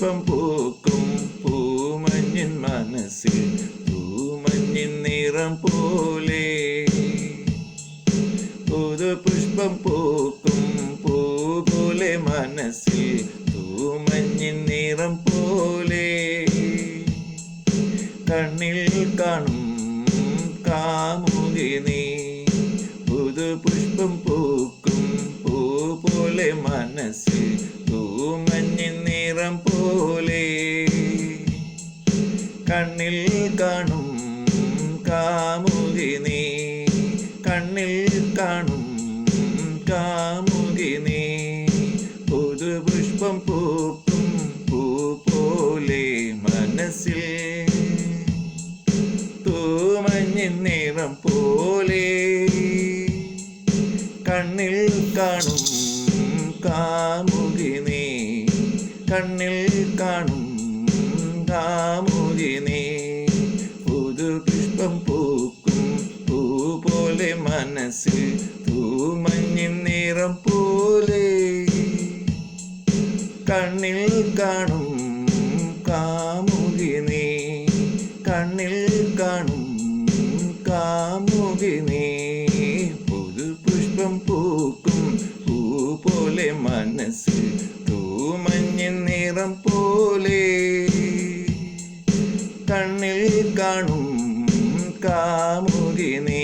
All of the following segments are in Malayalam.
പുഷ്പം പൂക്കും പൂമഞ്ഞിൻ മനസ്സിൽ പൂമഞ്ഞിൻ നിറം പോലെ പുഷ്പം പൂക്കും പൂ പോലെ മനസ്സിൽ പൂമഞ്ഞിൻ നിറം പോലെ കണ്ണിൽ കാണും കാമുകി നീ പുഷ്പം പൂക്കും പൂ പോലെ മനസ്സിൽ പൂമഞ്ഞിൻ നിറം പോലെ കണ്ണിൽ കാണും കാമുകി നീ കണ്ണിൽ കാണും കാമുകി നീ പുഷ്പം പൂക്കും പൂ പോലെ മനസ്സിൽ പൂമഞ്ഞിൻ നിറം പോലെ കണ്ണിൽ കാണും കാമുകി നീ കണ്ണിൽ കാണും കാമുകി നീ പുഷ്പം പൂക്കും പൂ പോലെ മനസ്സിൽ പൂമഞ്ഞിൻ നിറം പോലെ കണ്ണിൽ കാണും കാമുകി നീ കണ്ണിൽ കാണും കാമുകി നീ പുഷ്പം പൂക്കും പൂ പോലെ മനസ്സിൽ പൂമഞ്ഞിൻ നിറം പോലെ കണ്ണിൽ കാണും കാമുകി നീ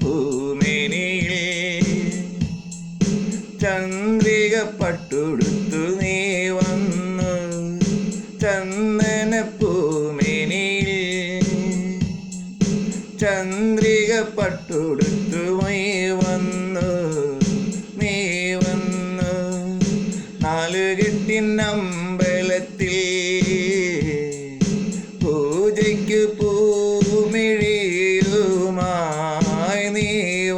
ചന്ദനപ്പൂമേനിയിൽ ചന്ദ്രിക പട്ടുടുത്തു നീ വന്നു ചന്ദനപ്പൂമേനിയിൽ ചന്ദ്രിക പട്ടുടുത്തു നീ വന്നു നാലുകെട്ടിനമ്പലത്തിൽ പൂജയ്ക്ക് പൂമിഴിയുമായി നീ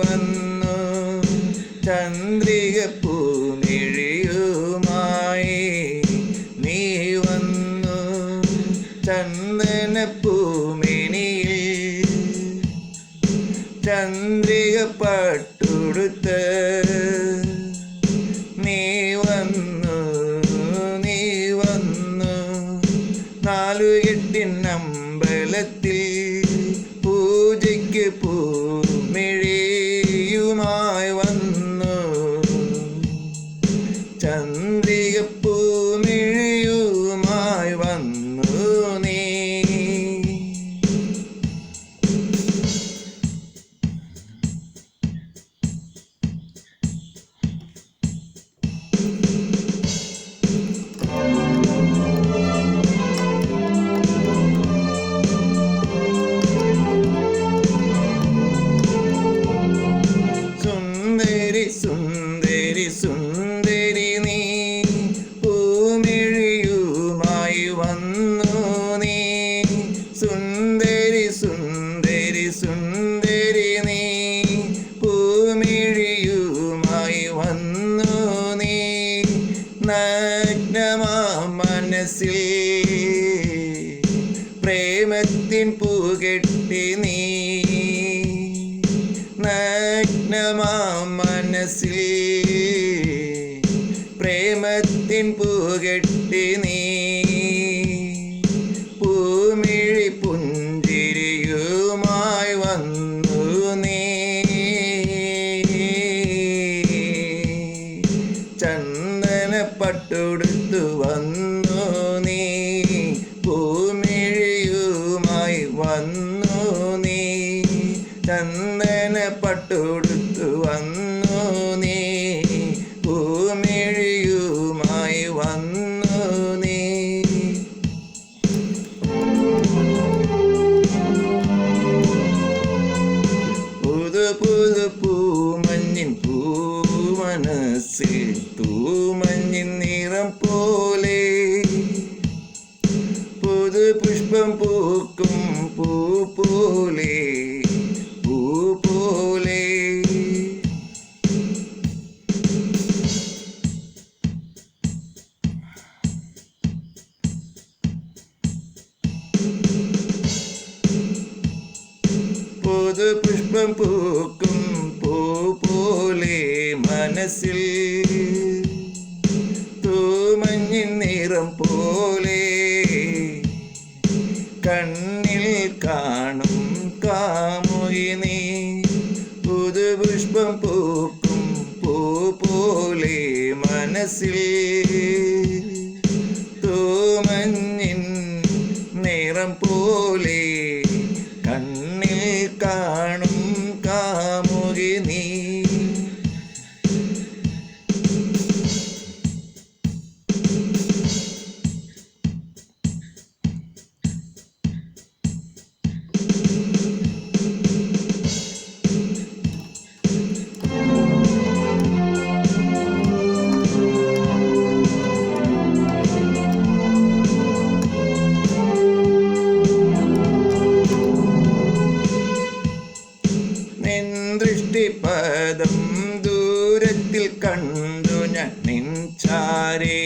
വന്നു ചന്ദ്രിക പൂമിഴിയുമായി നീ വന്നു ചന്ദനപ്പൂമേനിയിൽ ചന്ദ്രിക പട്ടുടുത്ത് നീ വന്നു നാലുകെട്ടിനമ്പലത്തിൽ പൂജയ്ക്ക് പൂമിഴിയുമായി വന്നു ചന്ദ്രിക പൂമിഴിയുമായി വന്നു നീ സുന്ദരി സുന്ദരി നീ പൂമിഴിയുമായി വന്നു നീ സുന്ദരി സുന്ദരി സുന്ദരി നീ പൂമിഴിയുമായി വന്നു നീ നഗ്നമാ മനസ്സിൽ പ്രേമത്തിൻ പൂകെട്ടി നീ നഗ്നമാ മനസ്സിൽ പ്രേമത്തിൻ പൂകെട്ടി നീ പൂമിഴി പുഞ്ചിരിയുമായി വന്നു നീ ചന്ദനപ്പട്ടുടുത്തു വന്നു നീ പൂമിഴിയുമായി വന്നു നീ ചന്ദന പട്ടുടുത്തു വന്നു നീ, പൂമിഴിയുമായി വന്നു നീ. പുതു പുതു പൂമഞ്ഞിൻ പൂമനസ്സിൽ തൂമഞ്ഞിൻ നിറം പോലെ, പുതു പുഷ്പം പൂക്കും പൂ പോലെ, പൂ പോലെ. പുതു പുഷ്പം പൂക്കും പൂ പോലെ, മനസ്സിൽ തൂമഞ്ഞിൻ നിറം പോലെ, കണ്ണിൽ കാണും കാമുകി നീ. പുതുപുഷ്പം പൂക്കും പൂ പോലെ, മനസ്സിൽ തൂമഞ്ഞിൻ നിറം പോലെ, കണ്ണിൽ കാണും കാമുകി നീ. നിൻ ദൃഷ്ടിപദം ദൂരത്തിൽ കണ്ടു ഞാൻ, നിൻ ചാരേ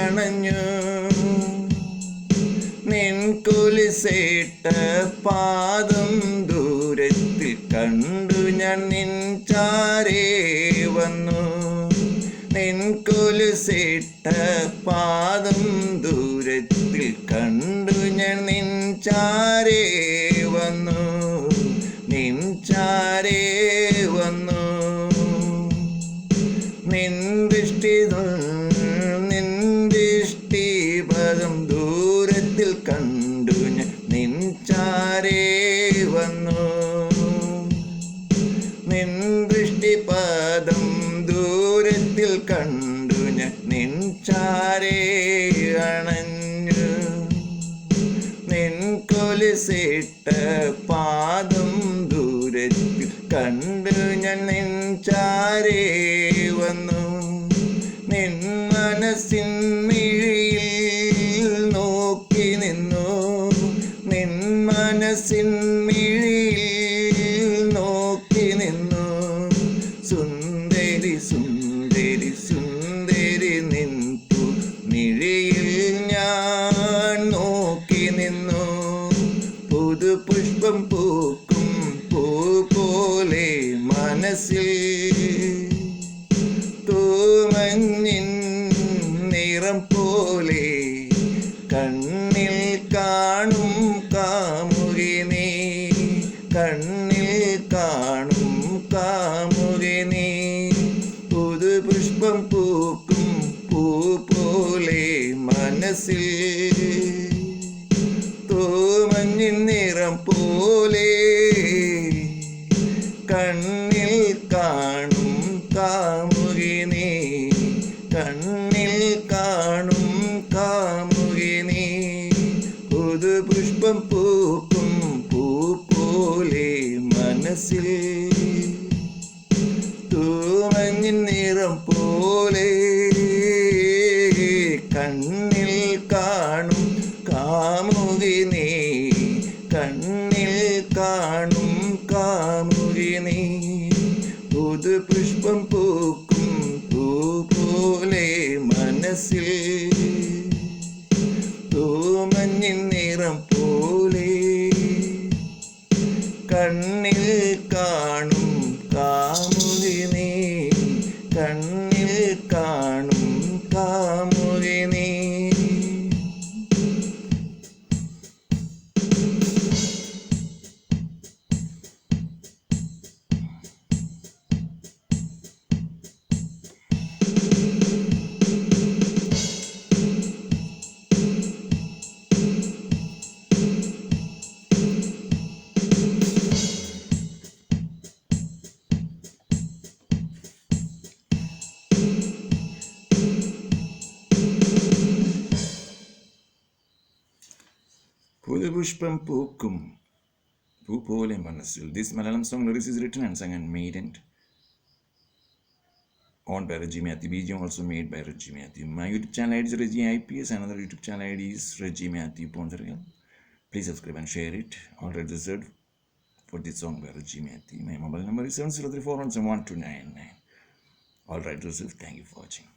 അണഞ്ഞു. നിൻ കുലിസേട്ട പാദം ദൂരത്തിൽ കണ്ടു ഞാൻ, നിൻ ചാരേ വന്നു. നിൻ കുലിസേട്ട പാദം ദൂരത്തിൽ കണ്ടു ഞാൻ, നിൻ ചാരേ വന്നു, നിൻ ചാരേ വന്നു. നിൻ ദൃഷ്ടിപദം ദൂരത്തിൽ കണ്ടു ഞാൻ, നിൻ ചാരേ വന്നു. നിൻ ദൃഷ്ടിപദം ദൂരത്തിൽ കണ്ടു ഞാൻ, നിൻ ചാരേ അണഞ്ഞു. നിൻ കൊലുസിട്ട പാദം ദൂരത്തിൽ കണ്ടു ഞാൻ, നിൻ ചാരേ വന്നു. നിൻ മനസ്സിൻ മിഴിയിൽ നോക്കി നിന്നു, നിൻ മനസ്സിൻ മിഴിയിൽ നോക്കി നിന്നു. സുന്ദരി സുന്ദരി സുന്ദരി നിൻ മിഴിയിൽ ഞാൻ നോക്കി നിന്നു. പുതുപുഷ്പം പൂക്കും പൂ പോലെ, മനസ്സിൽ തൂമഞ്ഞിൻ നിറം പോലെ, കണ്ണിൽ കാണും കാമുകി നീ, കണ്ണിൽ കാണും കാമുകി നീ. പുതുപുഷ്പം പൂക്കും പൂ പോലെ, മനസ്സിൽ തൂമഞ്ഞിൻ നിറം പോലെ, കണ്ണിൽ കാണും കാമുകി നീ, കണ്ണിൽ കാണും കാമുകി നീ. പുതുപുഷ്പം പൂക്കും പൂ പോലെ, മനസ്സിൽ തൂമഞ്ഞിൻ നിറം പോലെ, കണ്ണിൽ കാണും കാമുകി നീ, കണ്ണിൽ കാണും കാമുകി നീ. പുതുപുഷ്പം പൂക്കും പൂ പോലെ, മനസ്സിൽ തൂമഞ്ഞിൻ നിറം പോലെ, കണ്ണിൽ കാണും കാമുകി നീ, കണ്ണിൽ കാണും കാമുകി നീ. പുതുപുഷ്പം പൂക്കും പൂ പോലെ മനസ്സിൽ. This Malayalam song lyrics is written and sung and made and owned by Reggie Matthew. BGM also made by Reggie Matthew. My YouTube channel ID is Reggie IPS. Another YouTube channel ID is Reggie Matthew Ponzargal. Please subscribe and share it. Already reserved for this song by Reggie Matthew. My mobile number is 703417129. All right, Joseph. Thank you for watching.